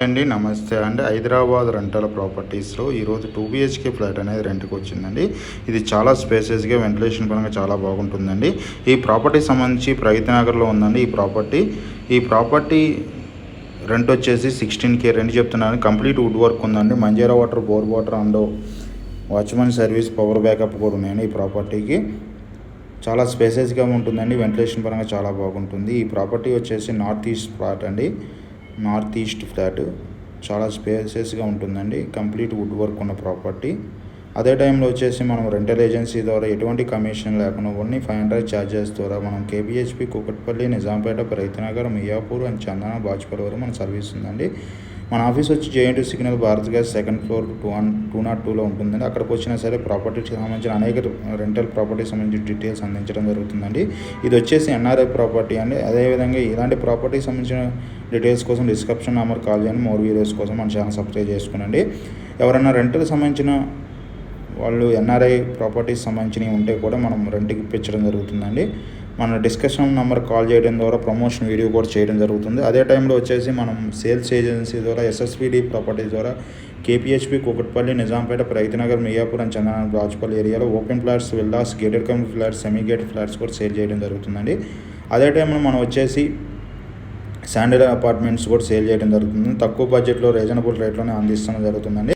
అండి నమస్తే అండి. హైదరాబాద్ రెంటల్ ప్రాపర్టీస్లో ఈరోజు 2 BHK ఫ్లాట్ అనేది రెంట్కి వచ్చిందండి. ఇది చాలా స్పేసెస్గా వెంటిలేషన్ పరంగా చాలా బాగుంటుందండి. ఈ ప్రాపర్టీ సంబంధించి ప్రగతి నగర్లో ఉందండి. ఈ ప్రాపర్టీ రెంట్ వచ్చేసి 16K రెంట్ చెప్తున్నాను. కంప్లీట్ వుడ్ వర్క్ ఉందండి. Manjira water, bore water and watchman service, power backup కూడా ఉన్నాయండి. ఈ ప్రాపర్టీకి చాలా స్పేసెస్గా ఉంటుందండి. వెంటిలేషన్ పరంగా చాలా బాగుంటుంది. ఈ ప్రాపర్టీ వచ్చేసి నార్త్ ఈస్ట్ ఫ్లాట్ చాలా స్పేసెస్గా ఉంటుందండి. కంప్లీట్ వుడ్ వర్క్ ఉన్న ప్రాపర్టీ. అదే టైంలో వచ్చేసి మనం రెంటల్ ఏజెన్సీ ద్వారా ఎటువంటి కమిషన్ లేకుండా ఓన్లీ 500 ఛార్జెస్ ద్వారా మనం KPHP, కూకట్పల్లి, నిజాంపేట, ప్రగతినగర్, మియాపూర్ అండ్ చందన, బాజ్పల్లి వరకు మన సర్వీస్ ఉందండి. మన ఆఫీస్ వచ్చి JNT signal, Bharat gas second floor 202లో ఉంటుందండి. అక్కడికి వచ్చినా సరే ప్రాపర్టీకి సంబంధించిన అనేక రెంటల్ ప్రాపర్టీకి సంబంధించిన డీటెయిల్స్ అందించడం జరుగుతుందండి. ఇది వచ్చేసి NRI ప్రాపర్టీ అండి. అదేవిధంగా ఇలాంటి ప్రాపర్టీకి సంబంధించిన డీటెయిల్స్ కోసం డిస్క్రిప్షన్ నెంబర్ కాల్ చేయండి. మోర్ వీడియోస్ కోసం మన ఛానల్ సబ్స్క్రైబ్ చేసుకోండి. ఎవరైనా రెంటల్ సంబంధించిన వాళ్ళు NRI ప్రాపర్టీస్ సంబంధించినవి ఉంటే కూడా మనం రెంట్కి ఇప్పించడం జరుగుతుందండి. మన డిస్కషన్ నెంబర్ కాల్ చేయడం ద్వారా ప్రమోషన్ వీడియో కూడా చేయడం జరుగుతుంది. అదే టైంలో వచ్చేసి మనం సేల్స్ ఏజెన్సీ ద్వారా SSVD ప్రాపర్టీస్ ద్వారా KPHP, కూకట్పల్లి, నిజాంపేట, ప్రగతినగర్, మియాపూర్ అండ్ చందన, బాజ్పల్లి ఏరియాలో open flats, villas, gated community flats, semi gated flats కూడా సేల్ చేయడం జరుగుతుందండి. అదే టైంలో మనం వచ్చేసి శాండిల్ అపార్ట్మెంట్స్ కూడా సేల్ చేయడం జరుగుతుంది. తక్కువ బడ్జెట్లో రీజనబుల్ రేట్లోనే అందిస్తడం జరుగుతుందండి.